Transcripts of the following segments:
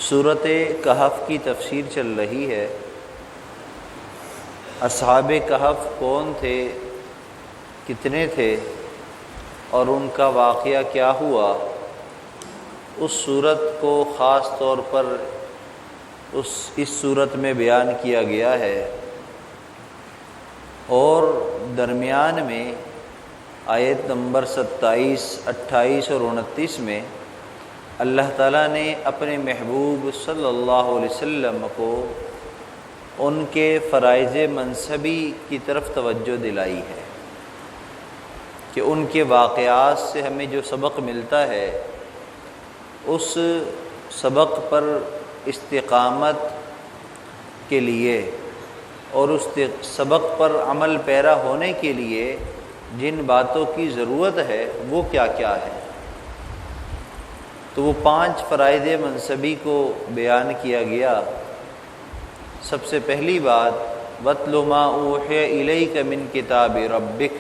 سورۃ کہف کی تفسیر چل رہی ہے۔ اصحاب کہف کون تھے، کتنے تھے اور ان کا واقعہ کیا ہوا، اس صورت کو خاص طور پر اس صورت میں بیان کیا گیا ہے، اور درمیان میں آیت نمبر 27، 28 اور 29 میں اللہ تعالیٰ نے اپنے محبوب صلی اللہ علیہ وسلم کو ان کے فرائض منصبی کی طرف توجہ دلائی ہے کہ ان کے واقعات سے ہمیں جو سبق ملتا ہے اس سبق پر استقامت کے لیے اور اس سبق پر عمل پیرا ہونے کے لیے جن باتوں کی ضرورت ہے وہ کیا کیا ہے۔ تو وہ 5 فرائض منصبی کو بیان کیا گیا۔ سب سے پہلی بات وَاتْلُ مَا أُوحِيَ إِلَيْكَ مِن كِتَابِ رَبِّكَ،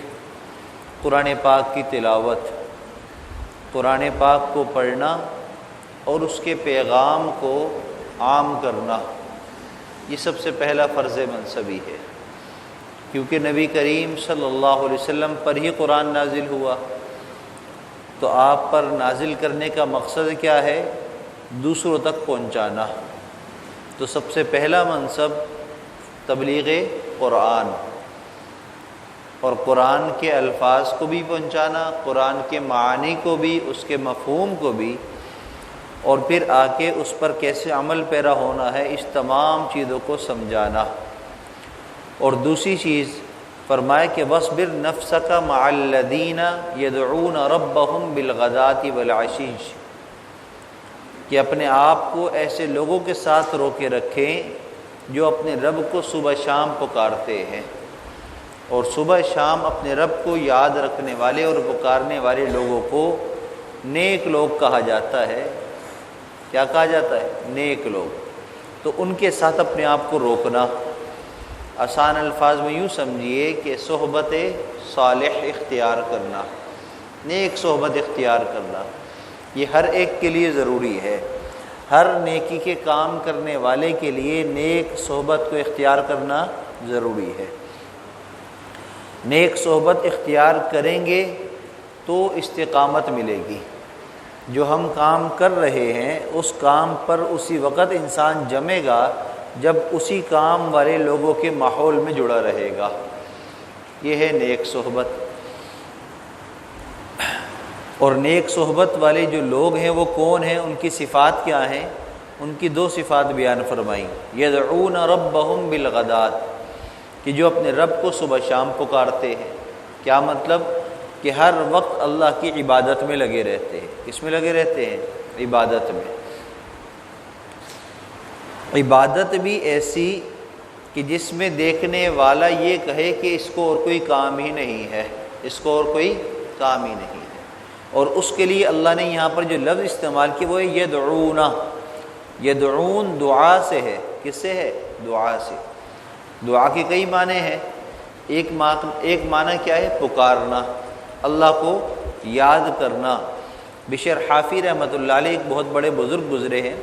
قرآن پاک کی تلاوت، قرآن پاک کو پڑھنا اور اس کے پیغام کو عام کرنا، یہ سب سے پہلا فرض منصبی ہے، کیونکہ نبی کریم صلی اللہ علیہ وسلم پر ہی قرآن نازل ہوا، تو آپ پر نازل کرنے کا مقصد کیا ہے؟ دوسروں تک پہنچانا۔ تو سب سے پہلا منصب تبلیغ قرآن، اور قرآن کے الفاظ کو بھی پہنچانا، قرآن کے معانی کو بھی، اس کے مفہوم کو بھی، اور پھر آ کے اس پر کیسے عمل پیرا ہونا ہے، اس تمام چیزوں کو سمجھانا۔ اور دوسری چیز فرمائے کہ وَاصْبِرْ نَفْسَكَ مَعَ الَّذِينَ يَدْعُونَ رَبَّهُمْ بِالْغَدَاةِ وَالْعَشِيِّ، کہ اپنے آپ کو ایسے لوگوں کے ساتھ روکے رکھیں جو اپنے رب کو صبح شام پکارتے ہیں، اور صبح شام اپنے رب کو یاد رکھنے والے اور پکارنے والے لوگوں کو نیک لوگ کہا جاتا ہے۔ کیا کہا جاتا ہے؟ نیک لوگ۔ تو ان کے ساتھ اپنے آپ کو روکنا، آسان الفاظ میں یوں سمجھیے کہ صحبت صالح اختیار کرنا، نیک صحبت اختیار کرنا، یہ ہر ایک کے لیے ضروری ہے۔ ہر نیکی کے کام کرنے والے کے لیے نیک صحبت کو اختیار کرنا ضروری ہے۔ نیک صحبت اختیار کریں گے تو استقامت ملے گی۔ جو ہم کام کر رہے ہیں اس کام پر اسی وقت انسان جمے گا جب اسی کام والے لوگوں کے ماحول میں جڑا رہے گا، یہ ہے نیک صحبت۔ اور نیک صحبت والے جو لوگ ہیں وہ کون ہیں، ان کی صفات کیا ہیں؟ ان کی 2 صفات بیان فرمائیں۔ یدعون ربهم بالغداۃ، کہ جو اپنے رب کو صبح شام پکارتے ہیں۔ کیا مطلب؟ کہ ہر وقت اللہ کی عبادت میں لگے رہتے ہیں۔ کس میں لگے رہتے ہیں؟ عبادت میں۔ عبادت بھی ایسی کہ جس میں دیکھنے والا یہ کہے کہ اس کو اور کوئی کام ہی نہیں ہے، اس کو اور کوئی کام ہی نہیں ہے۔ اور اس کے لیے اللہ نے یہاں پر جو لفظ استعمال کیا وہ ہے یدعون۔ یدعون دعا سے ہے۔ کس سے ہے؟ دعا سے۔ دعا کے کئی معنی ہیں۔ ایک معنی کیا ہے؟ پکارنا، اللہ کو یاد کرنا۔ بشر حافی رحمۃ اللہ علیہ ایک بہت بڑے بزرگ گزرے ہیں،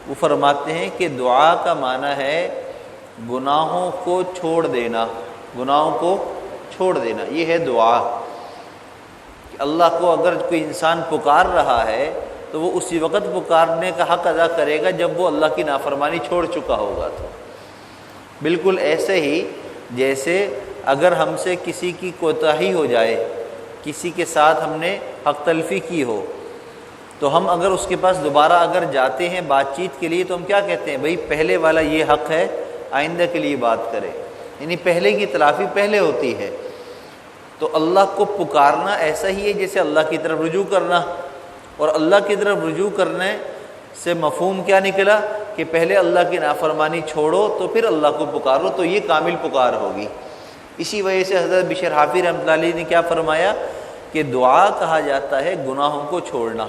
وہ فرماتے ہیں کہ دعا کا معنی ہے گناہوں کو چھوڑ دینا، گناہوں کو چھوڑ دینا، یہ ہے دعا۔ کہ اللہ کو اگر کوئی انسان پکار رہا ہے تو وہ اسی وقت پکارنے کا حق ادا کرے گا جب وہ اللہ کی نافرمانی چھوڑ چکا ہوگا۔ تو بالکل ایسے ہی جیسے اگر ہم سے کسی کی کوتاہی ہو جائے، کسی کے ساتھ ہم نے حق تلفی کی ہو، تو ہم اگر اس کے پاس دوبارہ اگر جاتے ہیں بات چیت کے لیے تو ہم کیا کہتے ہیں؟ بھئی پہلے والا یہ حق ہے، آئندہ کے لیے بات کرے، یعنی پہلے کی تلافی پہلے ہوتی ہے۔ تو اللہ کو پکارنا ایسا ہی ہے جیسے اللہ کی طرف رجوع کرنا، اور اللہ کی طرف رجوع کرنے سے مفہوم کیا نکلا کہ پہلے اللہ کی نافرمانی چھوڑو تو پھر اللہ کو پکارو، تو یہ کامل پکار ہوگی۔ اسی وجہ سے حضرت بشر حافی رحمۃ اللہ علیہ نے کیا فرمایا کہ دعا کہا جاتا ہے گناہوں کو چھوڑنا۔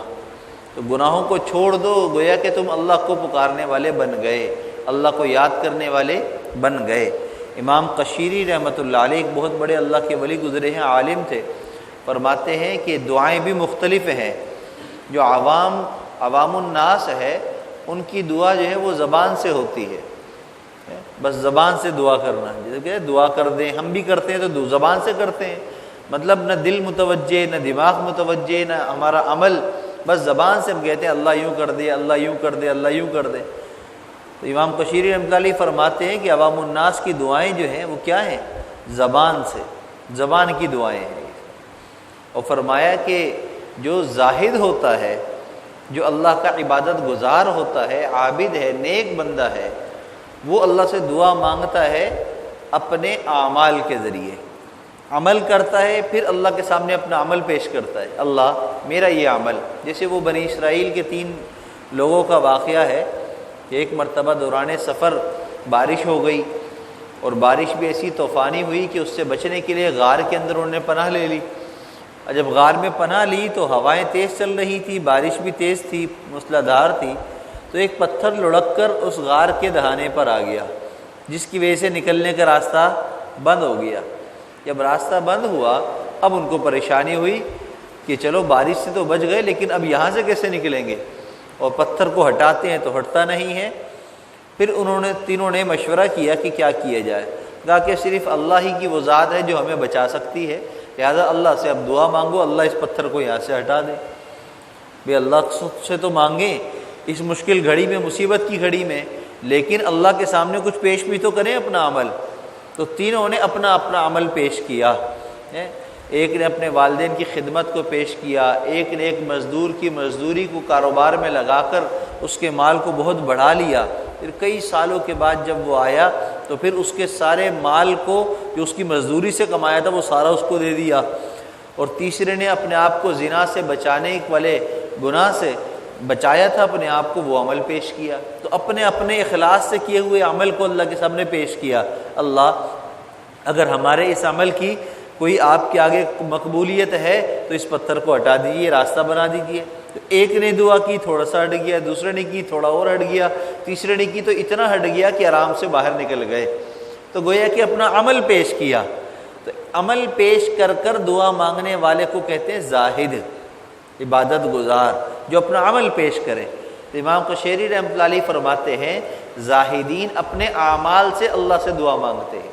تو گناہوں کو چھوڑ دو، گویا کہ تم اللہ کو پکارنے والے بن گئے، اللہ کو یاد کرنے والے بن گئے۔ امام قشیری رحمۃ اللہ علیہ ایک بہت بڑے اللہ کے ولی گزرے ہیں، عالم تھے، فرماتے ہیں کہ دعائیں بھی مختلف ہیں۔ جو عوام الناس ہے ان کی دعا جو ہے وہ زبان سے ہوتی ہے، بس زبان سے دعا کرنا، جیسے کہ دعا کر دیں، ہم بھی کرتے ہیں تو زبان سے کرتے ہیں، مطلب نہ دل متوجہ، نہ دماغ متوجہ، نہ ہمارا عمل، بس زبان سے ہم کہتے ہیں اللہ یوں کر دے، اللہ یوں کر دے، اللہ یوں کر دے۔ تو امام قشیری رحمۃ اللہ علیہ فرماتے ہیں کہ عوام الناس کی دعائیں جو ہیں وہ کیا ہیں؟ زبان سے، زبان کی دعائیں ہیں۔ اور فرمایا کہ جو زاہد ہوتا ہے، جو اللہ کا عبادت گزار ہوتا ہے، عابد ہے، نیک بندہ ہے، وہ اللہ سے دعا مانگتا ہے اپنے اعمال کے ذریعے، عمل کرتا ہے، پھر اللہ کے سامنے اپنا عمل پیش کرتا ہے، اللہ میرا یہ عمل۔ جیسے وہ بنی اسرائیل کے 3 لوگوں کا واقعہ ہے کہ ایک مرتبہ دوران سفر بارش ہو گئی، اور بارش بھی ایسی طوفانی ہوئی کہ اس سے بچنے کے لیے غار کے اندر انہوں نے پناہ لے لی۔ اور جب غار میں پناہ لی تو ہوائیں تیز چل رہی تھی، بارش بھی تیز تھی، موسلا دھار تھی، تو ایک پتھر لڑک کر اس غار کے دہانے پر آ گیا، جس کی وجہ سے نکلنے کا راستہ بند ہو گیا۔ جب راستہ بند ہوا، اب ان کو پریشانی ہوئی کہ چلو بارش سے تو بچ گئے، لیکن اب یہاں سے کیسے نکلیں گے؟ اور پتھر کو ہٹاتے ہیں تو ہٹتا نہیں ہے۔ پھر تینوں نے مشورہ کیا کہ کیا کیا جائے۔ کہا کہ صرف اللہ ہی کی وہ ذات ہے جو ہمیں بچا سکتی ہے، لہٰذا اللہ سے اب دعا مانگو، اللہ اس پتھر کو یہاں سے ہٹا دے۔ بھئی اللہ سے تو مانگیں اس مشکل گھڑی میں، مصیبت کی گھڑی میں، لیکن اللہ کے سامنے کچھ پیش بھی تو کریں اپنا عمل۔ تو تینوں نے اپنا اپنا عمل پیش کیا۔ ایک نے اپنے والدین کی خدمت کو پیش کیا، ایک نے ایک مزدور کی مزدوری کو کاروبار میں لگا کر اس کے مال کو بہت بڑھا لیا۔ پھر کئی سالوں کے بعد جب وہ آیا تو پھر اس کے سارے مال کو جو اس کی مزدوری سے کمایا تھا وہ سارا اس کو دے دیا۔ اور تیسرے نے اپنے آپ کو زنا سے بچانے والے گناہ سے بچایا تھا اپنے آپ کو، وہ عمل پیش کیا۔ تو اپنے اپنے اخلاص سے کیے ہوئے عمل کو اللہ کے سامنے پیش کیا۔ اللہ اگر ہمارے اس عمل کی کوئی آپ کے آگے مقبولیت ہے تو اس پتھر کو ہٹا دیجیے، راستہ بنا دیجیے۔ تو ایک نے دعا کی، تھوڑا سا ہٹ گیا، دوسرے نے کی، تھوڑا اور ہٹ گیا، تیسرے نے کی تو اتنا ہٹ گیا کہ آرام سے باہر نکل گئے۔ تو گویا کہ اپنا عمل پیش کیا۔ تو عمل پیش کر کر دعا مانگنے والے کو کہتے ہیں زاہد، عبادت گزار، جو اپنا عمل پیش کرے۔ تو امام قشیری رحمۃ اللہ علیہ فرماتے ہیں زاہدین اپنے اعمال سے اللہ سے دعا مانگتے ہیں،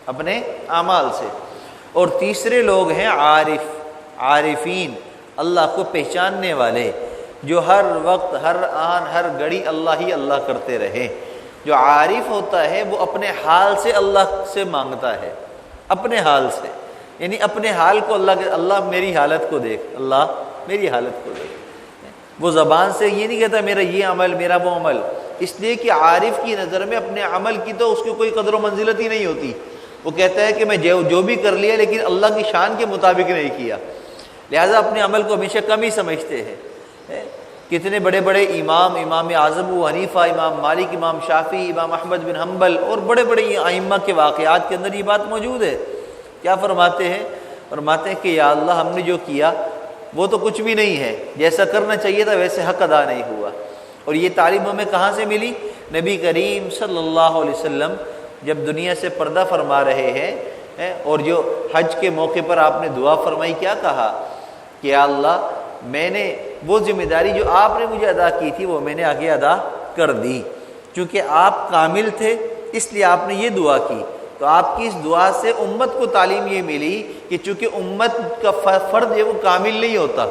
اپنے اعمال سے۔ اور تیسرے لوگ ہیں عارف، عارفین، اللہ کو پہچاننے والے، جو ہر وقت، ہر آن، ہر گھڑی اللہ ہی اللہ کرتے رہے۔ جو عارف ہوتا ہے وہ اپنے حال سے اللہ سے مانگتا ہے، اپنے حال سے، یعنی اپنے حال کو اللہ میری حالت کو دیکھ، اللہ میری حالت کو دیکھ۔ وہ زبان سے یہ نہیں کہتا میرا یہ عمل، میرا وہ عمل، اس لیے کہ عارف کی نظر میں اپنے عمل کی تو اس کی کوئی قدر و منزلت ہی نہیں ہوتی۔ وہ کہتا ہے کہ میں جو بھی کر لیا لیکن اللہ کی شان کے مطابق نہیں کیا، لہٰذا اپنے عمل کو ہمیشہ کم ہی سمجھتے ہیں۔ کتنے بڑے بڑے امام اعظم ابو حنیفہ، امام مالک، امام شافعی، امام احمد بن حنبل اور بڑے بڑے ائمہ کے واقعات کے اندر یہ بات موجود ہے۔ کیا فرماتے ہیں؟ فرماتے ہیں کہ یا اللہ ہم نے جو کیا وہ تو کچھ بھی نہیں ہے، جیسا کرنا چاہیے تھا ویسے حق ادا نہیں ہوا۔ اور یہ تعلیم ہمیں کہاں سے ملی؟ نبی کریم صلی اللہ علیہ وسلم جب دنیا سے پردہ فرما رہے ہیں اور جو حج کے موقع پر آپ نے دعا فرمائی، کیا کہا کہ یا اللہ میں نے وہ ذمہ داری جو آپ نے مجھے ادا کی تھی وہ میں نے آگے ادا کر دی۔ چونکہ آپ کامل تھے اس لیے آپ نے یہ دعا کی، تو آپ کی اس دعا سے امت کو تعلیم یہ ملی کہ چونکہ امت کا فرد ہے وہ کامل نہیں ہوتا،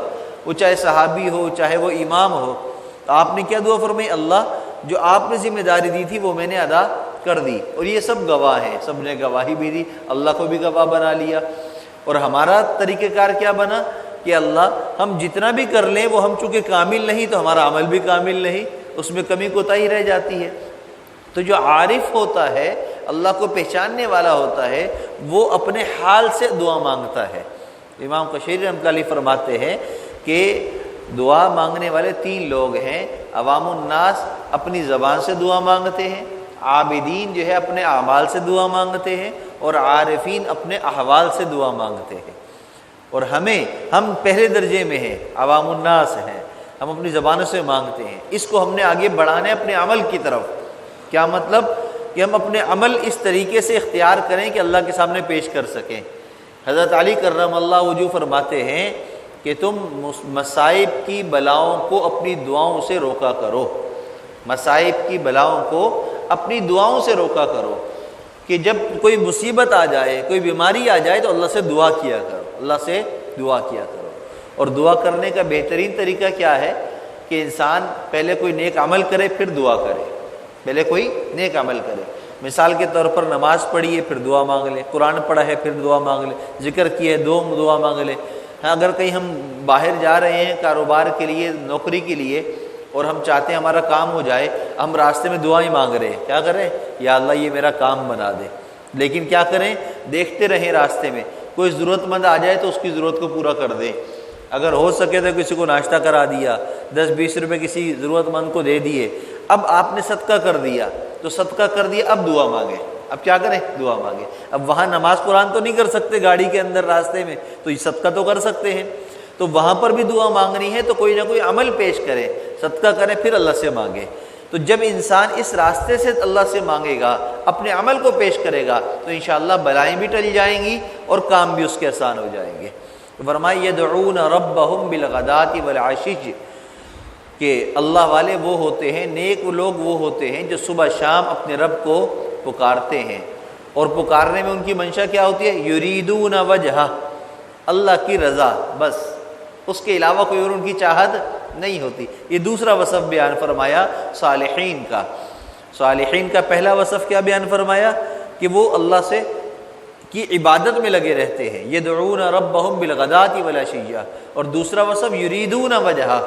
وہ چاہے صحابی ہو چاہے وہ امام ہو۔ تو آپ نے کیا دعا فرمائی؟ اللہ جو آپ نے ذمہ داری دی تھی وہ میں نے ادا کر دی۔ اور یہ سب گواہ ہیں، سب نے گواہی بھی دی، اللہ کو بھی گواہ بنا لیا۔ اور ہمارا طریقہ کار کیا بنا کہ اللہ ہم جتنا بھی کر لیں وہ ہم چونکہ کامل نہیں تو ہمارا عمل بھی کامل نہیں، اس میں کمی کوتاہی رہ جاتی ہے۔ تو جو عارف ہوتا ہے، اللہ کو پہچاننے والا ہوتا ہے، وہ اپنے حال سے دعا مانگتا ہے۔ امام قشیری رحمۃ اللہ علیہ فرماتے ہیں کہ دعا مانگنے والے 3 لوگ ہیں۔ عوام الناس اپنی زبان سے دعا مانگتے ہیں، عابدین جو ہے اپنے اعمال سے دعا مانگتے ہیں، اور عارفین اپنے احوال سے دعا مانگتے ہیں۔ اور ہم پہلے درجے میں ہیں، عوام الناس ہیں، ہم اپنی زبانوں سے مانگتے ہیں۔ اس کو ہم نے آگے بڑھانا ہے اپنے عمل کی طرف۔ کیا مطلب؟ کہ ہم اپنے عمل اس طریقے سے اختیار کریں کہ اللہ کے سامنے پیش کر سکیں۔ حضرت علی کرم اللہ وجہ فرماتے ہیں کہ تم مصائب کی بلاؤں کو اپنی دعاؤں سے روکا کرو۔ مصائب کی بلاؤں کو اپنی دعاؤں سے روکا کرو، کہ جب کوئی مصیبت آ جائے، کوئی بیماری آ جائے تو اللہ سے دعا کیا کرو، اللہ سے دعا کیا کرو۔ اور دعا کرنے کا بہترین طریقہ کیا ہے کہ انسان پہلے کوئی نیک عمل کرے پھر دعا کرے، پہلے کوئی نیک عمل کرے۔ مثال کے طور پر نماز پڑھی ہے پھر دعا مانگ لے، قرآن پڑھا ہے پھر دعا مانگ لے، ذکر کیا ہے دعا مانگ لے۔ اگر کہیں ہم باہر جا رہے ہیں کاروبار کے لیے، نوکری کے لیے، اور ہم چاہتے ہیں ہمارا کام ہو جائے، ہم راستے میں دعائیں مانگ رہے ہیں، کیا کریں؟ یا اللہ یہ میرا کام بنا دے۔ لیکن کیا کریں؟ دیکھتے رہیں راستے میں کوئی ضرورت مند آ جائے تو اس کی ضرورت کو پورا کر دیں۔ اگر ہو سکے تو کسی کو ناشتہ کرا دیا، 10-20 روپے کسی ضرورت مند کو دے دیے۔ اب آپ نے صدقہ کر دیا تو صدقہ کر دیا، اب دعا مانگیں۔ اب کیا کریں؟ دعا مانگیں۔ اب وہاں نماز قرآن تو نہیں کر سکتے گاڑی کے اندر راستے میں، تو یہ صدقہ تو کر سکتے ہیں، تو وہاں پر بھی دعا مانگنی ہے تو کوئی نہ کوئی عمل پیش کرے، صدقہ کرے پھر اللہ سے مانگے۔ تو جب انسان اس راستے سے اللہ سے مانگے گا، اپنے عمل کو پیش کرے گا، تو انشاءاللہ بلائیں بھی ٹل جائیں گی اور کام بھی اس کے آسان ہو جائیں گے۔ فرمایا یدعون ربہم بالغداۃ والعشی، کہ اللہ والے وہ ہوتے ہیں، نیک لوگ وہ ہوتے ہیں جو صبح شام اپنے رب کو پکارتے ہیں، اور پکارنے میں ان کی منشا کیا ہوتی ہے؟ یریدون وجہہ، اللہ کی رضا، بس اس کے علاوہ کوئی اور ان کی چاہت نہیں ہوتی۔ یہ دوسرا وصف بیان فرمایا صالحین کا۔ صالحین کا پہلا وصف کیا بیان فرمایا؟ کہ وہ اللہ سے کی عبادت میں لگے رہتے ہیں، یدعون ربہم بالغداۃ والعشی، اور دوسرا وصف یریدون وجہہ،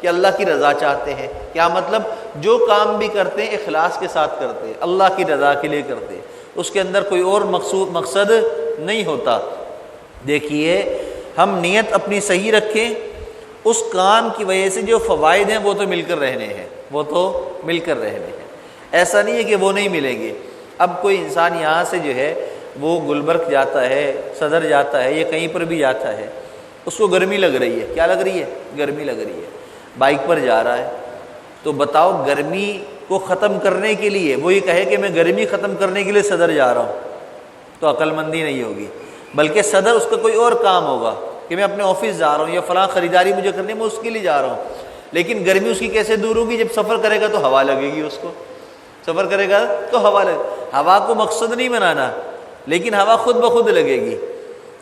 کہ اللہ کی رضا چاہتے ہیں۔ کیا مطلب؟ جو کام بھی کرتے ہیں اخلاص کے ساتھ کرتے ہیں، اللہ کی رضا کے لیے کرتے ہیں، اس کے اندر کوئی اور مقصد نہیں ہوتا۔ دیکھیے ہم نیت اپنی صحیح رکھیں، اس کام کی وجہ سے جو فوائد ہیں وہ تو مل کر رہنے ہیں، وہ تو مل کر رہنے ہیں، ایسا نہیں ہے کہ وہ نہیں ملیں گے۔ اب کوئی انسان یہاں سے جو ہے وہ گلبرگ جاتا ہے، صدر جاتا ہے، یا کہیں پر بھی جاتا ہے، اس کو گرمی لگ رہی ہے، کیا لگ رہی ہے؟ گرمی لگ رہی ہے، بائک پر جا رہا ہے، تو بتاؤ گرمی کو ختم کرنے کے لیے وہ یہ کہے کہ میں گرمی ختم کرنے کے لیے صدر جا رہا ہوں، تو عقل مندی نہیں ہوگی، بلکہ صدر اس کا کوئی اور کام ہوگا کہ میں اپنے آفس جا رہا ہوں یا فلاں خریداری مجھے کرنی ہے، میں اس کے لیے جا رہا ہوں۔ لیکن گرمی اس کی کیسے دور ہوگی؟ جب سفر کرے گا تو ہوا لگے گی، اس کو سفر کرے گا تو ہوا لگے، ہوا کو مقصد نہیں بنانا، لیکن ہوا خود بخود لگے گی۔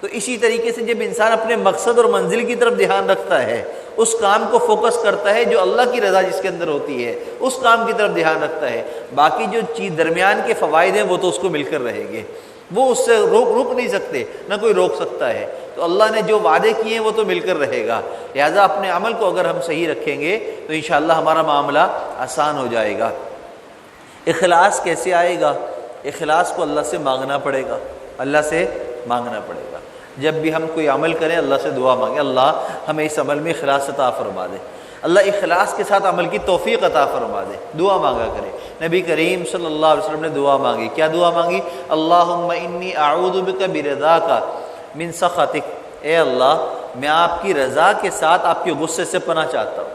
تو اسی طریقے سے جب انسان اپنے مقصد اور منزل کی طرف دھیان رکھتا ہے، اس کام کو فوکس کرتا ہے جو اللہ کی رضا جس کے اندر ہوتی ہے، اس کام کی طرف دھیان رکھتا ہے، باقی جو چیز درمیان کے فوائد ہیں وہ تو اس کو مل کر رہیں گے، وہ اس سے روک نہیں سکتے، نہ کوئی روک سکتا ہے۔ تو اللہ نے جو وعدے کیے ہیں وہ تو مل کر رہے گا، لہذا اپنے عمل کو اگر ہم صحیح رکھیں گے تو انشاءاللہ ہمارا معاملہ آسان ہو جائے گا۔ اخلاص کیسے آئے گا؟ اخلاص کو اللہ سے مانگنا پڑے گا، اللہ سے مانگنا پڑے گا۔ جب بھی ہم کوئی عمل کریں اللہ سے دعا مانگیں، اللہ ہمیں اس عمل میں اخلاص عطا فرما دے، اللہ اخلاص کے ساتھ عمل کی توفیق عطا فرما دے، دعا مانگا کرے۔ نبی کریم صلی اللہ علیہ وسلم نے دعا مانگی، کیا دعا مانگی؟ اللہم انی اعوذ بک برضاک من سخطک، اے اللہ میں آپ کی رضا کے ساتھ آپ کے غصے سے پناہ چاہتا ہوں،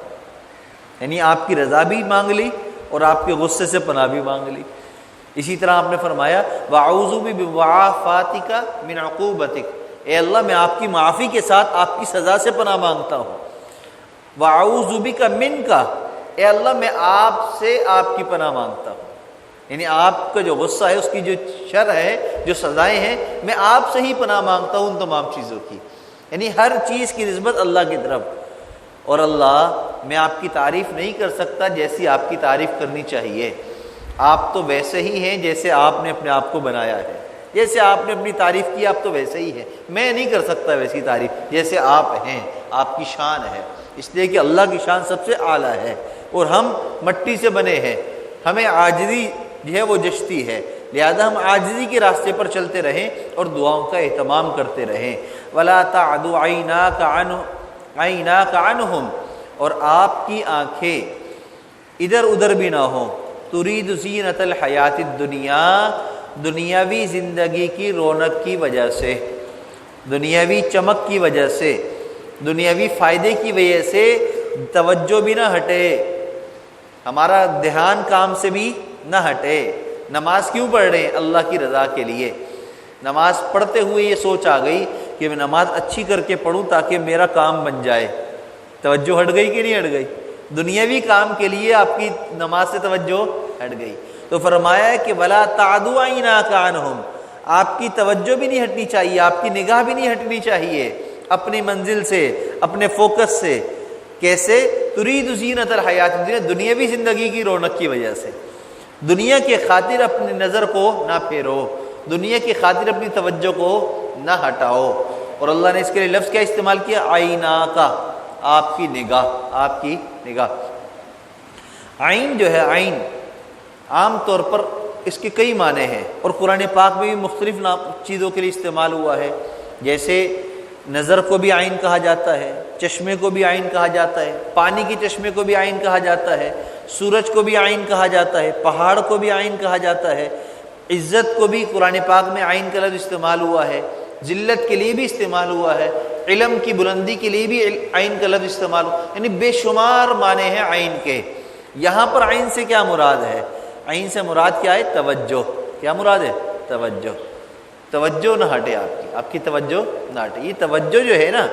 یعنی آپ کی رضا بھی مانگ لی اور آپ کے غصے سے پناہ بھی مانگ لی۔ اسی طرح آپ نے فرمایا واعوذ بمعافاتک من عقوبتک، اے اللہ میں آپ کی معافی کے ساتھ آپ کی سزا سے پناہ مانگتا ہوں۔ واعوذ بک منک، اے اللہ میں آپ سے آپ کی پناہ مانگتا ہوں، یعنی آپ کا جو غصہ ہے، اس کی جو شر ہے، جو سزائیں ہیں، میں آپ سے ہی پناہ مانگتا ہوں ان تمام چیزوں کی، یعنی ہر چیز کی نسبت اللہ کی طرف۔ اور اللہ میں آپ کی تعریف نہیں کر سکتا جیسی آپ کی تعریف کرنی چاہیے، آپ تو ویسے ہی ہیں جیسے آپ نے اپنے آپ کو بنایا ہے، جیسے آپ نے اپنی تعریف کی آپ تو ویسے ہی ہیں، میں نہیں کر سکتا ویسی تعریف جیسے آپ ہیں، آپ کی شان ہے، اس لیے کہ اللہ کی شان سب سے اعلیٰ ہے اور ہم مٹی سے بنے ہیں، ہمیں عاجزی جو ہے وہ جچتی ہے، لہذا ہم عاجزی کے راستے پر چلتے رہیں اور دعاؤں کا اہتمام کرتے رہیں۔ وَلَا تَعْدُ عَيْنَاكَ عَنْهُمْ، اور آپ کی آنکھیں ادھر ادھر بھی نہ ہوں، تُرِيدُ زِينَةَ الْحَيَاةِ الدُّنْيَا، دنیاوی زندگی کی رونق کی وجہ سے، دنیاوی چمک کی وجہ سے، دنیاوی فائدے کی وجہ سے توجہ بھی نہ ہٹے، ہمارا دھیان کام سے بھی نہ ہٹے۔ نماز کیوں پڑھ رہے ہیں؟ اللہ کی رضا کے لیے۔ نماز پڑھتے ہوئے یہ سوچ آ گئی کہ میں نماز اچھی کر کے پڑھوں تاکہ میرا کام بن جائے، توجہ ہٹ گئی کہ نہیں ہٹ گئی؟ دنیاوی کام کے لیے آپ کی نماز سے توجہ ہٹ گئی۔ تو فرمایا ہے کہ وَلَا تَعْدُ عَيْنَاكَ عَنْهُمْ، آپ کی توجہ بھی نہیں ہٹنی چاہیے، آپ کی نگاہ بھی نہیں ہٹنی چاہیے اپنی منزل سے، اپنے فوکس سے۔ کیسے؟ ترید زینت الحیات الدنیا، دنیاوی زندگی کی رونق کی وجہ سے۔ دنیا کی خاطر اپنی نظر کو نہ پھیرو، دنیا کی خاطر اپنی توجہ کو نہ ہٹاؤ۔ اور اللہ نے اس کے لیے لفظ کیا استعمال کیا؟ عیناکا، آپ کی نگاہ، آپ کی نگاہ۔ عین جو ہے، عین عام طور پر اس کے کئی معنی ہیں، اور قرآن پاک میں بھی مختلف چیزوں کے لیے استعمال ہوا ہے۔ جیسے نظر کو بھی عین کہا جاتا ہے، چشمے کو بھی عین کہا جاتا ہے، پانی کے چشمے کو بھی عین کہا جاتا ہے، سورج کو بھی عین کہا جاتا ہے، پہاڑ کو بھی عین کہا جاتا ہے، عزت کو بھی قرآن پاک میں عین کا لفظ استعمال ہوا ہے، ذلت کے لیے بھی استعمال ہوا ہے، علم کی بلندی کے لیے بھی عین کا لفظ استعمال ہوا، یعنی بے شمار معنی ہیں عین کے۔ یہاں پر عین سے کیا مراد ہے؟ عین سے مراد کیا ہے؟ توجہ۔ کیا مراد ہے؟ توجہ۔ توجہ نہ ہٹے آپ کی توجہ نہ ہٹے۔ یہ توجہ جو ہے نا،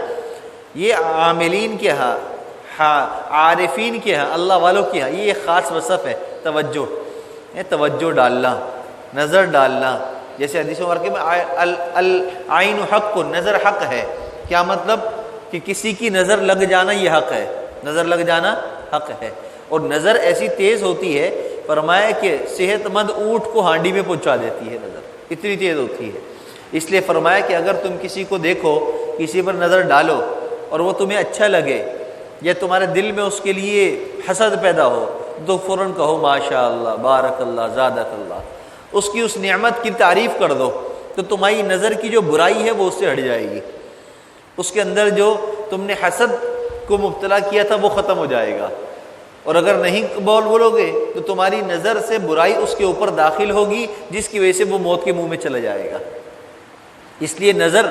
یہ عاملین کے ہاں، عارفین کے ہاں، اللہ والوں کے ہاں یہ ایک خاص وصف ہے توجہ۔ توجہ ڈالنا، نظر ڈالنا، جیسے حدیث مبارکہ میں العین حق، نظر حق ہے۔ کیا مطلب؟ کہ کسی کی نظر لگ جانا یہ حق ہے، نظر لگ جانا حق ہے۔ اور نظر ایسی تیز ہوتی ہے، فرمایا کہ صحت مند اونٹ کو ہانڈی میں پہنچا دیتی ہے، نظر اتنی تیز ہوتی ہے۔ اس لیے فرمایا کہ اگر تم کسی کو دیکھو، کسی پر نظر ڈالو اور وہ تمہیں اچھا لگے، یا تمہارے دل میں اس کے لیے حسد پیدا ہو، تو فوراً کہو ماشاء اللہ، بارک اللہ، زادک اللہ، اس کی اس نعمت کی تعریف کر دو، تو تمہاری نظر کی جو برائی ہے وہ اس سے ہٹ جائے گی، اس کے اندر جو تم نے حسد کو مبتلا کیا تھا وہ ختم ہو جائے گا۔ اور اگر نہیں بولو گے تو تمہاری نظر سے برائی اس کے اوپر داخل ہوگی، جس کی وجہ سے وہ موت کے منہ میں چلا جائے گا۔ اس لیے نظر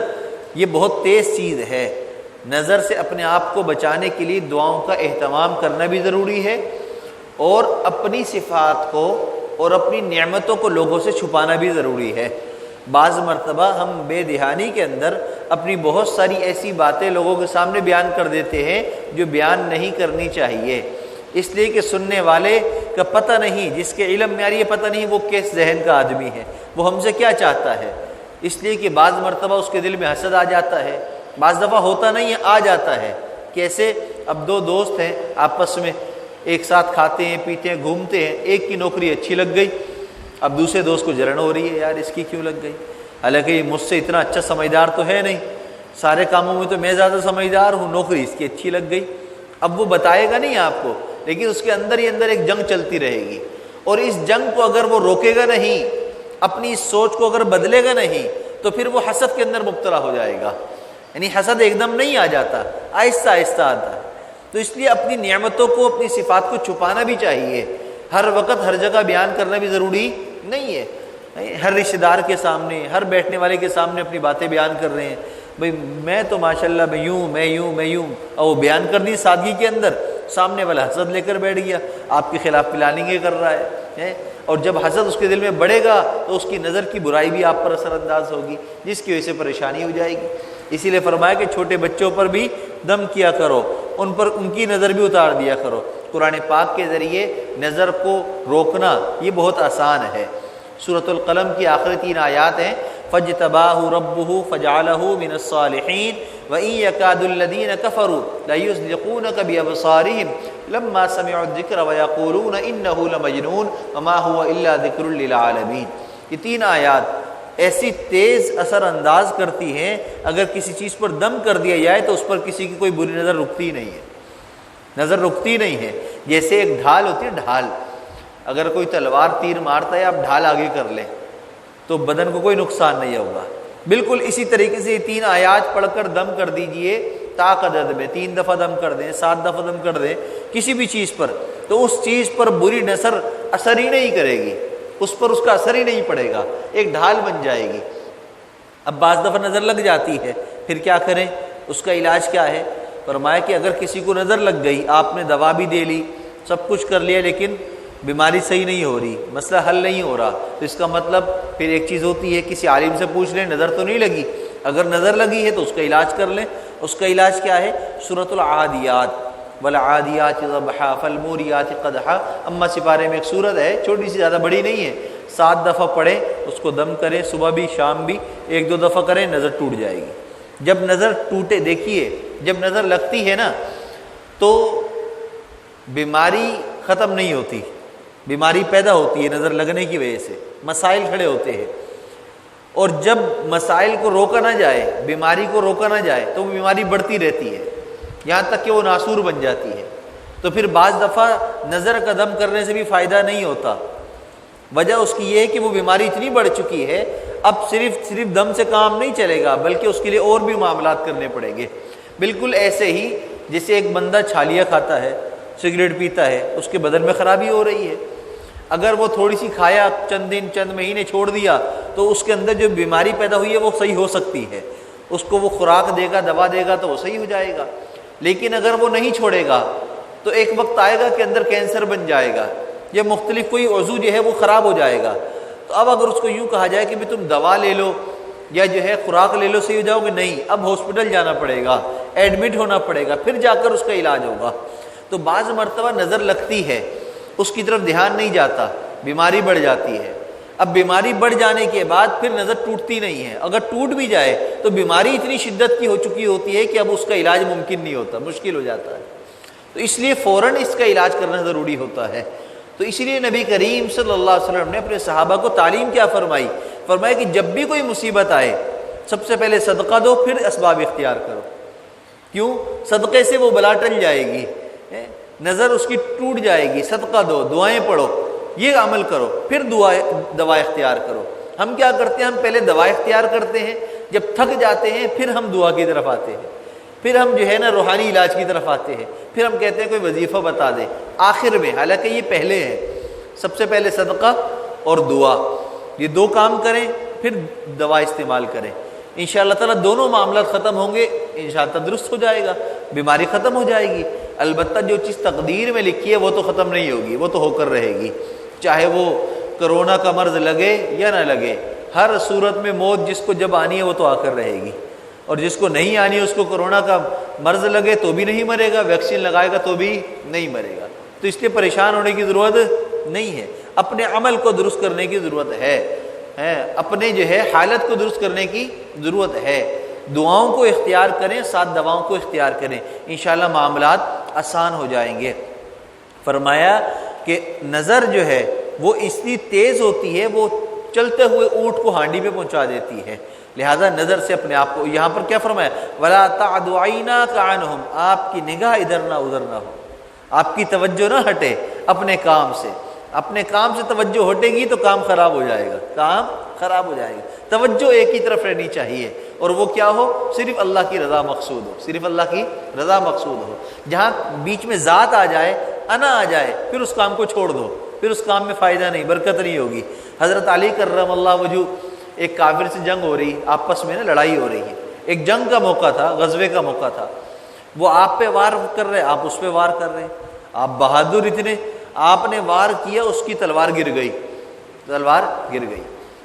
یہ بہت تیز چیز ہے۔ نظر سے اپنے آپ کو بچانے کے لیے دعاؤں کا اہتمام کرنا بھی ضروری ہے، اور اپنی صفات کو اور اپنی نعمتوں کو لوگوں سے چھپانا بھی ضروری ہے۔ بعض مرتبہ ہم بے دہانی کے اندر اپنی بہت ساری ایسی باتیں لوگوں کے سامنے بیان کر دیتے ہیں جو بیان نہیں کرنی چاہیے، اس لیے کہ سننے والے کا پتہ نہیں، جس کے علم میں آ رہی ہے پتہ نہیں وہ کس ذہن کا آدمی ہے، وہ ہم سے کیا چاہتا ہے۔ اس لیے کہ بعض مرتبہ اس کے دل میں حسد آ جاتا ہے، بعض دفعہ ہوتا نہیں ہے، آ جاتا ہے۔ کیسے؟ اب دو دوست ہیں آپس میں، ایک ساتھ کھاتے ہیں، پیتے ہیں، گھومتے ہیں، ایک کی نوکری اچھی لگ گئی، اب دوسرے دوست کو جلن ہو رہی ہے، یار اس کی کیوں لگ گئی، حالانکہ یہ مجھ سے اتنا اچھا سمجھدار تو ہے نہیں، سارے کاموں میں تو میں زیادہ سمجھدار ہوں، نوکری اس کی اچھی لگ گئی۔ اب وہ بتائے گا نہیں آپ کو، لیکن اس کے اندر ہی اندر ایک جنگ چلتی رہے گی، اور اس جنگ کو اگر وہ روکے گا نہیں، اپنی اس سوچ کو اگر بدلے گا نہیں، تو پھر وہ حسد کے اندر مبتلا ہو جائے گا۔ یعنی حسد ایک دم نہیں آ جاتا، آہستہ آہستہ آتا ہے۔ تو اس لیے اپنی نعمتوں کو، اپنی صفات کو چھپانا بھی چاہیے، ہر وقت ہر جگہ بیان کرنا بھی ضروری نہیں ہے۔ ہر رشتہ دار کے سامنے، ہر بیٹھنے والے کے سامنے اپنی باتیں بیان کر رہے ہیں، بھئی میں تو ماشاءاللہ میں یوں، میں یوں، میں یوں، اور وہ بیان کرنی سادگی کے اندر، سامنے والا حسد لے کر بیٹھ گیا، آپ کے خلاف پلاننگیں کر رہا ہے، اور جب حسد اس کے دل میں بڑھے گا تو اس کی نظر کی برائی بھی آپ پر اثر انداز ہوگی، جس کی وجہ سے پریشانی ہو جائے گی۔ اسی لیے فرمایا کہ چھوٹے بچوں پر بھی دم کیا کرو، ان پر ان کی نظر بھی اتار دیا کرو۔ قرآن پاک کے ذریعے نظر کو روکنا یہ بہت آسان ہے۔ سورۃ القلم کی آخری 3 آیات ہیں، فَاجْتَبَاهُ رَبُّهُ فَجَعَلَهُ مِنَ الصَّالِحِينَ وَإِن يَكَادُ الَّذِينَ كَفَرُوا لَيُزْلِقُونَكَ بِأَبْصَارِهِمْ لَمَّا سَمِعُوا الذِّكْرَ وَيَقُولُونَ إِنَّهُ لَمَجْنُونٌ وَمَا هُوَ إِلَّا ذِكْرٌ لِّلْعَالَمِينَ۔ یہ 3 آیات ایسی تیز اثر انداز کرتی ہیں، اگر کسی چیز پر دم کر دیا جائے تو اس پر کسی کی کوئی بری نظر رکتی نہیں ہے، نظر رکتی نہیں ہے۔ جیسے ایک ڈھال ہوتی ہے، ڈھال، اگر کوئی تلوار تیر مارتا ہے، آپ ڈھال آگے کر لیں تو بدن کو کوئی نقصان نہیں ہوگا۔ بالکل اسی طریقے سے یہ 3 آیات پڑھ کر دم کر دیجئے، طاقت میں 3 دفعہ دم کر دیں، 7 دفعہ دم کر دیں کسی بھی چیز پر، تو اس چیز پر بری نظر اثر ہی نہیں کرے گی، اس پر اس کا اثر ہی نہیں پڑے گا، ایک ڈھال بن جائے گی۔ اب بعض دفعہ نظر لگ جاتی ہے، پھر کیا کریں؟ اس کا علاج کیا ہے؟ فرمایا کہ اگر کسی کو نظر لگ گئی، آپ نے دوا بھی دے لی، سب کچھ کر لیا، لیکن بیماری صحیح نہیں ہو رہی، مسئلہ حل نہیں ہو رہا، تو اس کا مطلب پھر ایک چیز ہوتی ہے، کسی عالم سے پوچھ لیں، نظر تو نہیں لگی، اگر نظر لگی ہے تو اس کا علاج کر لیں۔ اس کا علاج کیا ہے؟ سورۃ العادیات، والعادیات ضبحا فالموریات قدحا۔ اما سپارے میں ایک سورت ہے، چھوٹی سی، زیادہ بڑی نہیں ہے، 7 دفعہ پڑھیں، اس کو دم کریں، صبح بھی شام بھی 1-2 دفعہ کریں، نظر ٹوٹ جائے گی۔ جب نظر ٹوٹے، دیکھیے جب نظر لگتی ہے نا تو بیماری ختم نہیں ہوتی، بیماری پیدا ہوتی ہے نظر لگنے کی وجہ سے، مسائل کھڑے ہوتے ہیں، اور جب مسائل کو روکا نہ جائے، بیماری کو روکا نہ جائے تو وہ بیماری بڑھتی رہتی ہے یہاں تک کہ وہ ناسور بن جاتی ہے۔ تو پھر بعض دفعہ نظر کا دم کرنے سے بھی فائدہ نہیں ہوتا، وجہ اس کی یہ ہے کہ وہ بیماری اتنی بڑھ چکی ہے، اب صرف دم سے کام نہیں چلے گا، بلکہ اس کے لیے اور بھی معاملات کرنے پڑیں گے۔ بالکل ایسے ہی جیسے ایک بندہ چھالیاں کھاتا ہے، سگریٹ پیتا ہے، اس کے بدن میں خرابی ہو رہی ہے، اگر وہ تھوڑی سی کھایا، چند دن چند مہینے چھوڑ دیا تو اس کے اندر جو بیماری پیدا ہوئی ہے وہ صحیح ہو سکتی ہے، اس کو وہ خوراک دے گا، دوا دے گا تو وہ صحیح ہو جائے گا۔ لیکن اگر وہ نہیں چھوڑے گا تو ایک وقت آئے گا کہ اندر کینسر بن جائے گا، یا مختلف کوئی عضو جو ہے وہ خراب ہو جائے گا۔ تو اب اگر اس کو یوں کہا جائے کہ بھی تم دوا لے لو یا جو ہے خوراک لے لو صحیح ہو جاؤ گے، نہیں، اب ہاسپٹل جانا پڑے گا، ایڈمٹ ہونا پڑے گا، پھر جا کر اس کا علاج ہوگا۔ تو بعض مرتبہ نظر لگتی ہے، اس کی طرف دھیان نہیں جاتا، بیماری بڑھ جاتی ہے۔ اب بیماری بڑھ جانے کے بعد پھر نظر ٹوٹتی نہیں ہے، اگر ٹوٹ بھی جائے تو بیماری اتنی شدت کی ہو چکی ہوتی ہے کہ اب اس کا علاج ممکن نہیں ہوتا، مشکل ہو جاتا ہے۔ تو اس لیے فوراً اس کا علاج کرنا ضروری ہوتا ہے۔ تو اسی لیے نبی کریم صلی اللہ علیہ وسلم نے اپنے صحابہ کو تعلیم کیا فرمائی؟ فرمایا کہ جب بھی کوئی مصیبت آئے سب سے پہلے صدقہ دو، پھر اسباب اختیار کرو۔ کیوں؟ صدقے سے وہ بلا ٹل جائے گی، نظر اس کی ٹوٹ جائے گی، صدقہ دو، دعائیں پڑھو، یہ عمل کرو، پھر دوا اختیار کرو۔ ہم کیا کرتے ہیں؟ ہم پہلے دوا اختیار کرتے ہیں، جب تھک جاتے ہیں پھر ہم دعا کی طرف آتے ہیں، پھر ہم جو ہے نا روحانی علاج کی طرف آتے ہیں، پھر ہم کہتے ہیں کوئی وظیفہ بتا دے آخر میں، حالانکہ یہ پہلے ہے۔ سب سے پہلے صدقہ اور دعا، یہ 2 کام کریں، پھر دوا استعمال کریں، انشاءاللہ تعالیٰ دونوں معاملات ختم ہوں گے، انشاءاللہ تندرست ہو جائے گا، بیماری ختم ہو جائے گی۔ البتہ جو چیز تقدیر میں لکھی ہے وہ تو ختم نہیں ہوگی، وہ تو ہو کر رہے گی، چاہے وہ کرونا کا مرض لگے یا نہ لگے، ہر صورت میں موت جس کو جب آنی ہے وہ تو آ کر رہے گی، اور جس کو نہیں آنی ہے اس کو کرونا کا مرض لگے تو بھی نہیں مرے گا، ویکسین لگائے گا تو بھی نہیں مرے گا۔ تو اس لیے پریشان ہونے کی ضرورت نہیں ہے، اپنے عمل کو درست کرنے کی ضرورت ہے، اپنے جو ہے حالت کو درست کرنے کی ضرورت ہے، دعاؤں کو اختیار کریں، ساتھ دواؤں کو اختیار کریں، انشاءاللہ معاملات آسان ہو جائیں گے۔ فرمایا کہ نظر جو ہے وہ اتنی تیز ہوتی ہے، وہ چلتے ہوئے اونٹ کو ہانڈی پہ پہنچا دیتی ہے، لہذا نظر سے اپنے آپ کو، یہاں پر کیا فرمایا؟ وَلَا تَعْدُ عَيْنَاكَ عَنْهُمْ، آپ کی نگاہ ادھر نہ ادھر نہ ہو، آپ کی توجہ نہ ہٹے اپنے کام سے، اپنے کام سے توجہ ہٹے گی تو کام خراب ہو جائے گا، کام خراب ہو جائے گا۔ توجہ ایک ہی طرف رہنی چاہیے، اور وہ کیا ہو؟ صرف اللہ کی رضا مقصود ہو، صرف اللہ کی رضا مقصود ہو۔ جہاں بیچ میں ذات آ جائے، انا آ جائے، پھر اس کام کو چھوڑ دو، پھر اس کام میں فائدہ نہیں، برکت نہیں ہوگی۔ حضرت علی کرم اللہ وجہ، ایک کافر سے جنگ ہو رہی، آپس میں نا لڑائی ہو رہی ہے، ایک جنگ کا موقع تھا، غزوے کا موقع تھا، وہ آپ پہ وار کر رہے، آپ اس پہ وار کر رہے، آپ بہادر اتنے، آپ نے وار کیا، اس کی تلوار گر گئی، تلوار گر گئی۔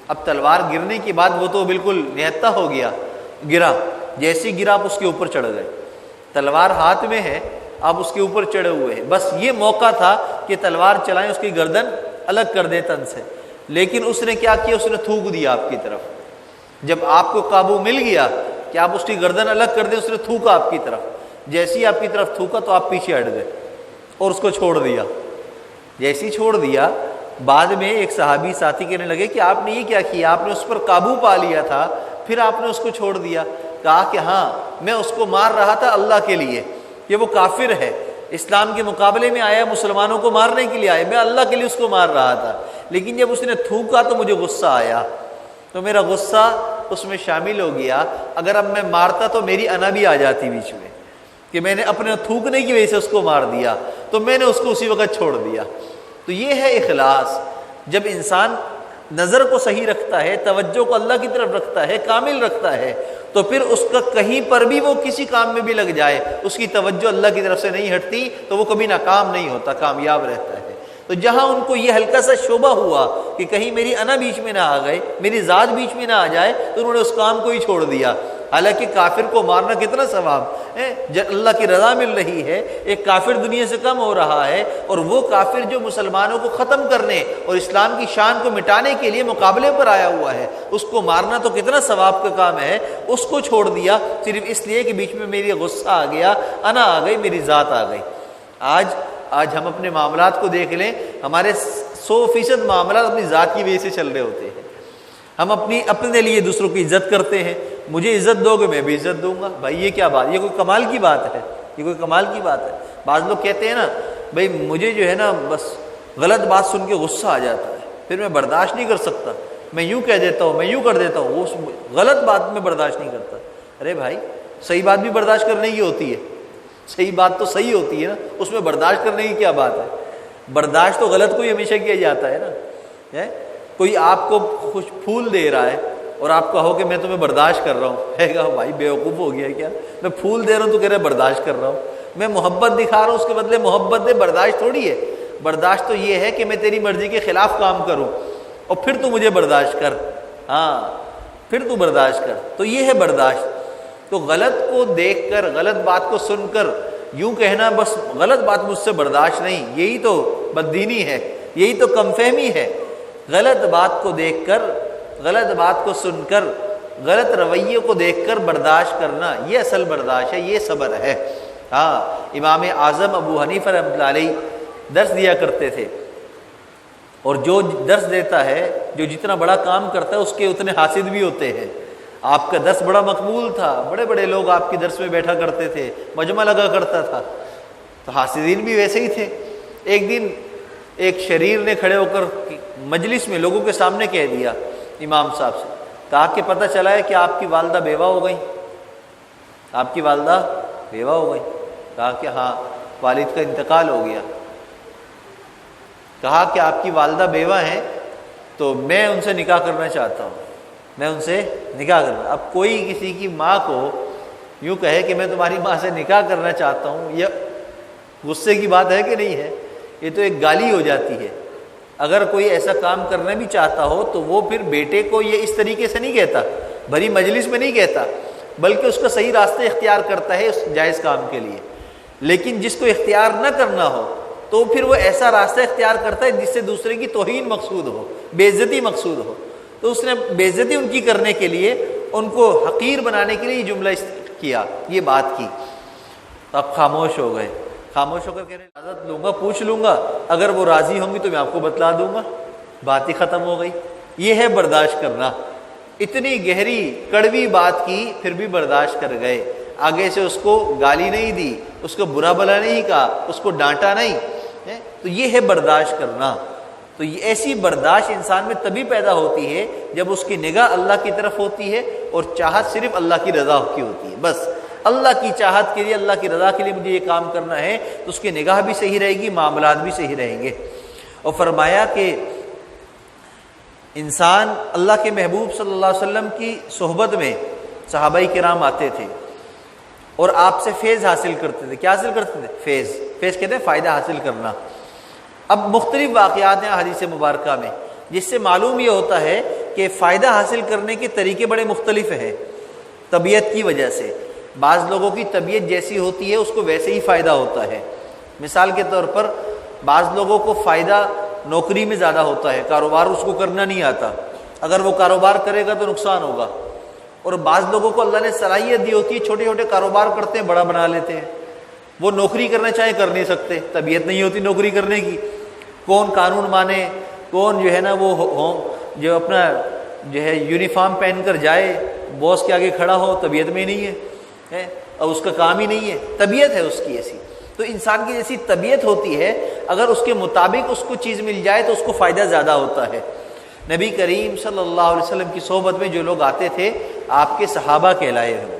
اب تلوار گرنے کے بعد وہ تو بالکل نہتا ہو گیا، گرا، جیسے گرا آپ اس کے اوپر چڑھ گئے، تلوار ہاتھ میں ہے، آپ اس کے اوپر چڑھے ہوئے ہیں، بس یہ موقع تھا کہ تلوار چلائیں، اس کی گردن الگ کر دیں تن سے، لیکن اس نے کیا کیا؟ اس نے تھوک دیا آپ کی طرف۔ جب آپ کو قابو مل گیا کہ آپ اس کی گردن الگ کر دیں، اس نے تھوکا آپ کی طرف، جیسے ہی آپ کی طرف تھوکا تو آپ پیچھے ہٹ گئے اور اس کو چھوڑ دیا۔ جیسے ہی چھوڑ دیا، بعد میں ایک صحابی ساتھی کہنے لگے کہ آپ نے یہ کیا کیا؟ آپ نے اس پر قابو پا لیا تھا، پھر آپ نے اس کو چھوڑ دیا۔ کہا کہ ہاں، میں اس کو مار رہا تھا اللہ کے لیے، کہ وہ کافر ہے، اسلام کے مقابلے میں آیا، مسلمانوں کو مارنے کے لیے آیا، میں اللہ کے لیے اس کو مار رہا تھا، لیکن جب اس نے تھوکا تو مجھے غصہ آیا، تو میرا غصہ اس میں شامل ہو گیا۔ اگر اب میں مارتا تو میری انا بھی آ جاتی بیچ میں، کہ میں نے اپنے تھوکنے کی وجہ سے اس کو مار دیا، تو میں نے اس کو اسی وقت چھوڑ دیا۔ تو یہ ہے اخلاص۔ جب انسان نظر کو صحیح رکھتا ہے، توجہ کو اللہ کی طرف رکھتا ہے، کامل رکھتا ہے، تو پھر اس کا کہیں پر بھی وہ کسی کام میں بھی لگ جائے، اس کی توجہ اللہ کی طرف سے نہیں ہٹتی، تو وہ کبھی ناکام نہیں ہوتا، کامیاب رہتا ہے۔ تو جہاں ان کو یہ ہلکا سا شبہ ہوا کہ کہیں میری انا بیچ میں نہ آ گئے، میری ذات بیچ میں نہ آ جائے، تو انہوں نے اس کام کو ہی چھوڑ دیا۔ حالانکہ کافر کو مارنا کتنا ثواب اللہ کی رضا مل رہی ہے، ایک کافر دنیا سے کم ہو رہا ہے، اور وہ کافر جو مسلمانوں کو ختم کرنے اور اسلام کی شان کو مٹانے کے لیے مقابلے پر آیا ہوا ہے، اس کو مارنا تو کتنا ثواب کا کام ہے، اس کو چھوڑ دیا صرف اس لیے کہ بیچ میں میری غصہ آ گیا، انا آ گئی، میری ذات آ گئی۔ آج ہم اپنے معاملات کو دیکھ لیں، ہمارے 100% معاملات اپنی ذات کی وجہ سے چل رہے ہوتے ہیں۔ ہم اپنے لیے دوسروں کی عزت کرتے ہیں، مجھے عزت دو گے میں بھی عزت دوں گا۔ بھائی یہ کیا بات، یہ کوئی کمال کی بات ہے؟ یہ کوئی کمال کی بات ہے؟ بعض لوگ کہتے ہیں نا بھائی مجھے جو ہے نا بس غلط بات سن کے غصہ آ جاتا ہے، پھر میں برداشت نہیں کر سکتا، میں یوں کہہ دیتا ہوں، میں یوں کر دیتا ہوں، وہ غلط بات میں برداشت نہیں کرتا۔ ارے بھائی صحیح بات بھی برداشت کرنے کی ہوتی ہے، صحیح بات تو صحیح ہوتی ہے نا، اس میں برداشت کرنے کی کیا بات ہے؟ برداشت تو غلط کو ہی ہمیشہ کیا جاتا ہے نا۔ کوئی آپ کو خوش پھول دے رہا ہے اور آپ کہو کہ میں تمہیں برداشت کر رہا ہوں، ہے گا بھائی بیوقوف ہو گیا کیا؟ میں پھول دے رہا ہوں تو کہہ رہا ہے برداشت کر رہا ہوں، میں محبت دکھا رہا ہوں، اس کے بدلے محبت دے، برداشت تھوڑی ہے۔ برداشت تو یہ ہے کہ میں تیری مرضی کے خلاف کام کروں اور پھر تو مجھے برداشت کر، ہاں پھر تو برداشت کر، تو یہ ہے برداشت۔ تو غلط کو دیکھ کر، غلط بات کو سن کر یوں کہنا بس غلط بات مجھ سے برداشت نہیں، یہی تو بددینی ہے، یہی تو کم فہمی ہے۔ غلط بات کو دیکھ کر، غلط بات کو سن کر، غلط رویے کو دیکھ کر برداشت کرنا، یہ اصل برداشت ہے، یہ صبر ہے۔ ہاں امام اعظم ابو حنیفہ رحمۃ اللہ علیہ درس دیا کرتے تھے، اور جو درس دیتا ہے، جو جتنا بڑا کام کرتا ہے اس کے اتنے حاسد بھی ہوتے ہیں۔ آپ کا درس بڑا مقبول تھا، بڑے بڑے لوگ آپ کی درس میں بیٹھا کرتے تھے، مجمع لگا کرتا تھا، تو حاسدین بھی ویسے ہی تھے۔ ایک دن ایک شریر نے کھڑے ہو کر مجلس میں لوگوں کے سامنے کہہ دیا امام صاحب سے، کہا کہ پتہ چلا ہے کہ آپ کی والدہ بیوہ ہو گئی، آپ کی والدہ بیوہ ہو گئی۔ کہا کہ ہاں والد کا انتقال ہو گیا۔ کہا کہ آپ کی والدہ بیوہ ہیں تو میں ان سے نکاح کرنا چاہتا ہوں، میں ان سے نکاح کرنا۔ اب کوئی کسی کی ماں کو یوں کہے کہ میں تمہاری ماں سے نکاح کرنا چاہتا ہوں، یہ غصے کی بات ہے کہ نہیں ہے؟ یہ تو ایک گالی ہو جاتی ہے۔ اگر کوئی ایسا کام کرنا بھی چاہتا ہو تو وہ پھر بیٹے کو یہ اس طریقے سے نہیں کہتا، بھری مجلس میں نہیں کہتا، بلکہ اس کا صحیح راستہ اختیار کرتا ہے اس جائز کام کے لیے۔ لیکن جس کو اختیار نہ کرنا ہو تو پھر وہ ایسا راستہ اختیار کرتا ہے جس سے دوسرے کی توہین مقصود ہو، بے عزتی مقصود ہو۔ تو اس نے بے عزتی ان کی کرنے کے لیے، ان کو حقیر بنانے کے لیے یہ جملہ کیا، یہ بات کی۔ تو اب خاموش ہو گئے، خاموش ہو کر کہہ رہے اجازت لوں گا، پوچھ لوں گا، اگر وہ راضی ہوں گی تو میں آپ کو بتلا دوں گا۔ بات ہی ختم ہو گئی۔ یہ ہے برداشت کرنا۔ اتنی گہری کڑوی بات کی پھر بھی برداشت کر گئے، آگے سے اس کو گالی نہیں دی، اس کو برا بھلا نہیں کہا، اس کو ڈانٹا نہیں۔ تو یہ ہے برداشت کرنا۔ تو یہ ایسی برداشت انسان میں تبھی پیدا ہوتی ہے جب اس کی نگاہ اللہ کی طرف ہوتی ہے اور چاہت صرف اللہ کی رضا کی ہوتی ہے۔ بس اللہ کی چاہت کے لیے، اللہ کی رضا کے لیے مجھے یہ کام کرنا ہے، تو اس کی نگاہ بھی صحیح رہے گی، معاملات بھی صحیح رہیں گے۔ اور فرمایا کہ انسان اللہ کے محبوب صلی اللہ علیہ وسلم کی صحبت میں صحابہ کرام آتے تھے اور آپ سے فیض حاصل کرتے تھے۔ کیا حاصل کرتے تھے؟ فیض۔ فیض کہتے ہیں فائدہ حاصل کرنا۔ اب مختلف واقعات ہیں حدیث مبارکہ میں، جس سے معلوم یہ ہوتا ہے کہ فائدہ حاصل کرنے کے طریقے بڑے مختلف ہیں طبیعت کی وجہ سے۔ بعض لوگوں کی طبیعت جیسی ہوتی ہے اس کو ویسے ہی فائدہ ہوتا ہے۔ مثال کے طور پر بعض لوگوں کو فائدہ نوکری میں زیادہ ہوتا ہے، کاروبار اس کو کرنا نہیں آتا، اگر وہ کاروبار کرے گا تو نقصان ہوگا۔ اور بعض لوگوں کو اللہ نے صلاحیت دی ہوتی ہے، چھوٹے چھوٹے کاروبار کرتے ہیں، بڑا بنا لیتے ہیں، وہ نوکری کرنا چاہے کر نہیں سکتے، طبیعت نہیں ہوتی نوکری کرنے کی۔ کون قانون مانے، کون جو ہے نا وہ جو اپنا جو ہے یونیفارم پہن کر جائے باس کے آگے کھڑا ہو، طبیعت میں ہی نہیں ہے اور اس کا کام ہی نہیں ہے، طبیعت ہے اس کی ایسی۔ تو انسان کی جیسی طبیعت ہوتی ہے، اگر اس کے مطابق اس کو چیز مل جائے تو اس کو فائدہ زیادہ ہوتا ہے۔ نبی کریم صلی اللہ علیہ وسلم کی صحبت میں جو لوگ آتے تھے آپ کے صحابہ کہلائے ہیں۔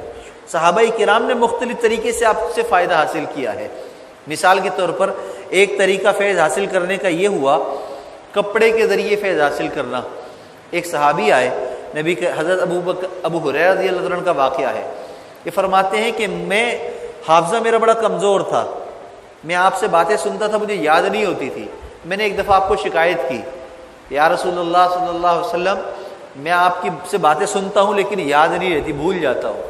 صحابہ کرام نے مختلف طریقے سے آپ سے فائدہ حاصل کیا ہے۔ مثال کے طور پر ایک طریقہ فیض حاصل کرنے کا یہ ہوا کپڑے کے ذریعے فیض حاصل کرنا۔ ایک صحابی آئے، نبی کے حضرت ابو ہریرہ رضی اللہ عنہ کا واقعہ ہے، یہ فرماتے ہیں کہ میں حافظہ میرا بڑا کمزور تھا، میں آپ سے باتیں سنتا تھا مجھے یاد نہیں ہوتی تھی۔ میں نے ایک دفعہ آپ کو شکایت کی، یا رسول اللہ صلی اللہ علیہ وسلم میں آپ کی سے باتیں سنتا ہوں لیکن یاد نہیں رہتی، بھول جاتا ہوں۔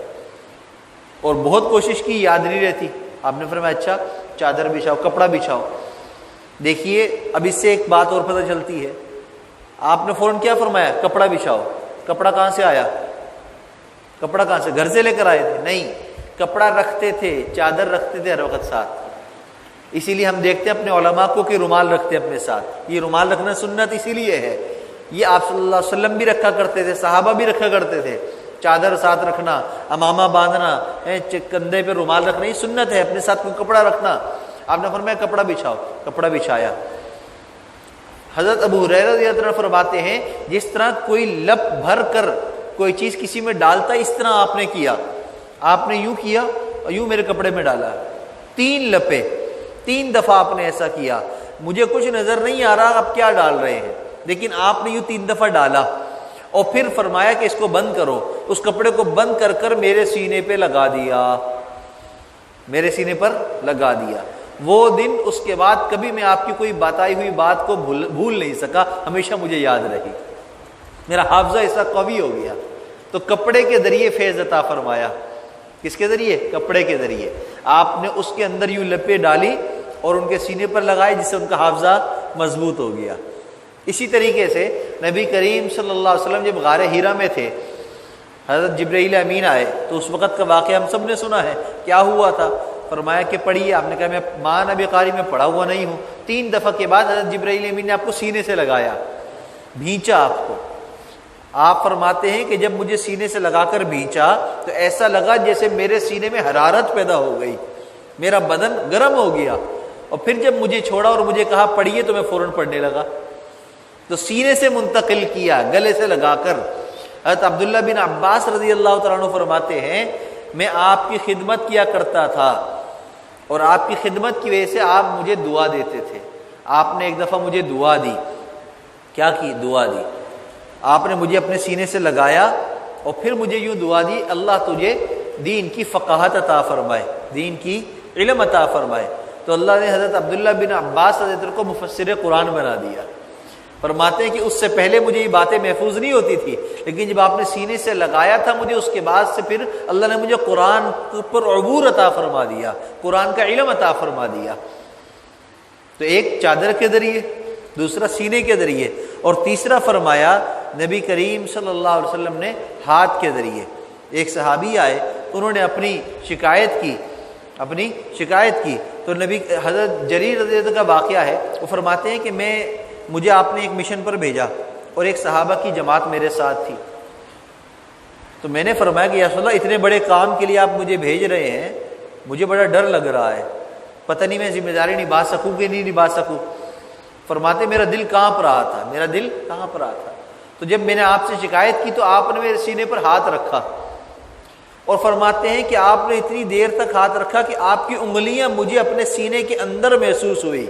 اور بہت کوشش کی، یاد نہیں رہتی. آپ نے فرمایا اچھا چادر بچھاؤ، کپڑا بچھاؤ. دیکھیے اب اس سے ایک بات اور پتہ چلتی ہے، آپ نے فوراً کیا فرمایا؟ کپڑا بچھاؤ. کپڑا کہاں سے آیا؟ کپڑا کہاں سے؟ گھر سے لے کر آئے تھے؟ نہیں، کپڑا رکھتے تھے، چادر رکھتے تھے ہر وقت ساتھ. اسی لیے ہم دیکھتے ہیں اپنے علماء کو کہ رومال رکھتے اپنے ساتھ. یہ رومال رکھنا سنت اسی لیے ہے، یہ آپ صلی اللہ علیہ وسلم بھی رکھا کرتے تھے، صحابہ بھی رکھا کرتے تھے. چادر ساتھ رکھنا، امامہ باندھنا، کندھے پہ رومال رکھنا، یہ سنت ہے. اپنے ساتھ کوئی کپڑا رکھنا. آپ نے فرمایا کپڑا بچھاؤ، کپڑا بچھایا. حضرت ابو ہریرہ رضی اللہ عنہ فرماتے ہیں جس طرح کوئی لپ بھر کر کوئی چیز کسی میں ڈالتا اس طرح آپ نے کیا. آپ نے یوں کیا اور یوں میرے کپڑے میں ڈالا. 3 لپیں، 3 دفعہ آپ نے ایسا کیا. مجھے کچھ نظر نہیں آ رہا آپ کیا ڈال رہے ہیں، لیکن آپ نے یوں 3 دفعہ ڈالا اور پھر فرمایا کہ اس کو بند کرو. اس کپڑے کو بند کر کر میرے سینے پہ لگا دیا، میرے سینے پر لگا دیا. وہ دن اس کے بعد کبھی میں آپ کی کوئی بتائی ہوئی بات کو بھول نہیں سکا، ہمیشہ مجھے یاد رہی. میرا حافظہ ایسا قوی ہو گیا. تو کپڑے کے ذریعے فیض عطا فرمایا. کس کے ذریعے؟ کپڑے کے ذریعے. آپ نے اس کے اندر یوں لپیں ڈالی اور ان کے سینے پر لگائے، جس سے ان کا حافظہ مضبوط ہو گیا. اسی طریقے سے نبی کریم صلی اللہ علیہ وسلم جب غار حرا میں تھے، حضرت جبرائیل امین آئے تو اس وقت کا واقعہ ہم سب نے سنا ہے. کیا ہوا تھا؟ فرمایا کہ پڑھیے. آپ نے کہا میں ماں نبی قاری میں پڑھا ہوا نہیں ہوں. 3 دفعہ کے بعد حضرت جبرائیل امین نے آپ کو سینے سے لگایا، بھینچا آپ کو. آپ فرماتے ہیں کہ جب مجھے سینے سے لگا کر بھینچا تو ایسا لگا جیسے میرے سینے میں حرارت پیدا ہو گئی، میرا بدن گرم ہو گیا. اور پھر جب مجھے چھوڑا اور مجھے کہا پڑھیے تو میں فوراً پڑھنے لگا. تو سینے سے منتقل کیا، گلے سے لگا کر. حضرت عبداللہ بن عباس رضی اللہ تعالیٰ عنہ فرماتے ہیں میں آپ کی خدمت کیا کرتا تھا اور آپ کی خدمت کی وجہ سے آپ مجھے دعا دیتے تھے. آپ نے ایک دفعہ مجھے دعا دی. کیا کی؟ دعا دی. آپ نے مجھے اپنے سینے سے لگایا اور پھر مجھے یوں دعا دی، اللہ تجھے دین کی فقاہت عطا فرمائے، دین کی علم عطا فرمائے. تو اللہ نے حضرت عبداللہ بن عباس رضی اللہ عنہ کو مفسر قرآن بنا دیا. فرماتے ہیں کہ اس سے پہلے مجھے یہ باتیں محفوظ نہیں ہوتی تھی، لیکن جب آپ نے سینے سے لگایا تھا مجھے، اس کے بعد سے پھر اللہ نے مجھے قرآن پر عبور عطا فرما دیا، قرآن کا علم عطا فرما دیا. تو ایک چادر کے ذریعے، دوسرا سینے کے ذریعے، اور تیسرا فرمایا نبی کریم صلی اللہ علیہ وسلم نے ہاتھ کے ذریعے. ایک صحابی آئے، انہوں نے اپنی شکایت کی تو نبی حضرت جریر رضی اللہ عنہ کا واقعہ ہے. وہ فرماتے ہیں کہ مجھے آپ نے ایک مشن پر بھیجا اور ایک صحابہ کی جماعت میرے ساتھ تھی. تو میں نے فرمایا کہ یا رسول اللہ اتنے بڑے کام کے لیے آپ مجھے بھیج رہے ہیں، مجھے بڑا ڈر لگ رہا ہے، پتہ نہیں میں ذمہ داری نبھا سکوں کہ نہیں نبھا سکوں. فرماتے میرا دل کانپ رہا تھا. تو جب میں نے آپ سے شکایت کی تو آپ نے میرے سینے پر ہاتھ رکھا اور فرماتے ہیں کہ آپ نے اتنی دیر تک ہاتھ رکھا کہ آپ کی انگلیاں مجھے اپنے سینے کے اندر محسوس ہوئی،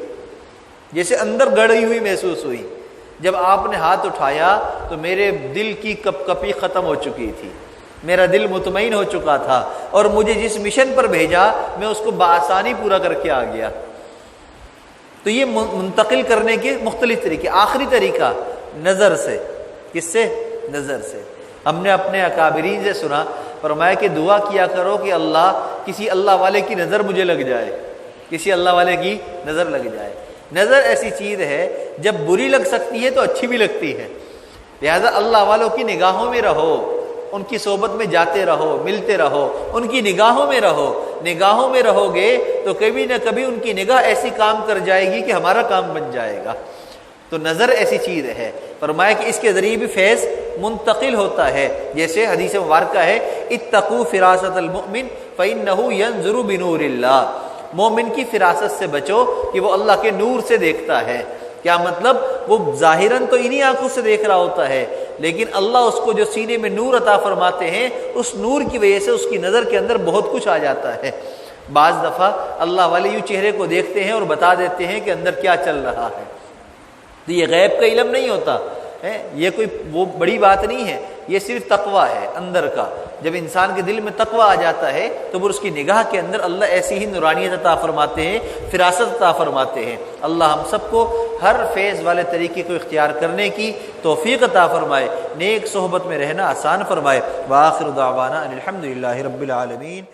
جیسے اندر گڑی ہوئی محسوس ہوئی. جب آپ نے ہاتھ اٹھایا تو میرے دل کی کپ کپی ختم ہو چکی تھی، میرا دل مطمئن ہو چکا تھا اور مجھے جس مشن پر بھیجا میں اس کو بآسانی پورا کر کے آ گیا. تو یہ منتقل کرنے کے مختلف طریقے. آخری طریقہ نظر سے. کس سے؟ نظر سے. ہم نے اپنے اکابرین سے سنا، فرمایا کہ دعا کیا کرو کہ کسی اللہ والے کی نظر مجھے لگ جائے، کسی اللہ والے کی نظر لگ جائے. نظر ایسی چیز ہے جب بری لگ سکتی ہے تو اچھی بھی لگتی ہے. لہذا اللہ والوں کی نگاہوں میں رہو، ان کی صحبت میں جاتے رہو، ملتے رہو، ان کی نگاہوں میں رہو گے تو کبھی نہ کبھی ان کی نگاہ ایسی کام کر جائے گی کہ ہمارا کام بن جائے گا. تو نظر ایسی چیز ہے. فرمایا کہ اس کے ذریعے بھی فیض منتقل ہوتا ہے. جیسے حدیث مبارکہ ہے اتقوا فراست المؤمن فإنه ينظر بنور اللہ. مومن کی فراست سے بچو کہ وہ اللہ کے نور سے دیکھتا ہے. کیا مطلب؟ وہ ظاہراً تو انہی آنکھوں سے دیکھ رہا ہوتا ہے، لیکن اللہ اس کو جو سینے میں نور عطا فرماتے ہیں، اس نور کی وجہ سے اس کی نظر کے اندر بہت کچھ آ جاتا ہے. بعض دفعہ اللہ والے یوں چہرے کو دیکھتے ہیں اور بتا دیتے ہیں کہ اندر کیا چل رہا ہے. تو یہ غیب کا علم نہیں ہوتا ہے، یہ کوئی وہ بڑی بات نہیں ہے، یہ صرف تقویٰ ہے اندر کا. جب انسان کے دل میں تقویٰ آ جاتا ہے تو پھر اس کی نگاہ کے اندر اللہ ایسی ہی نورانیت عطا فرماتے ہیں، فراست عطا فرماتے ہیں. اللہ ہم سب کو ہر فیض والے طریقے کو اختیار کرنے کی توفیق عطا فرمائے، نیک صحبت میں رہنا آسان فرمائے. وآخر دعوانا ان الحمد للہ رب العالمین.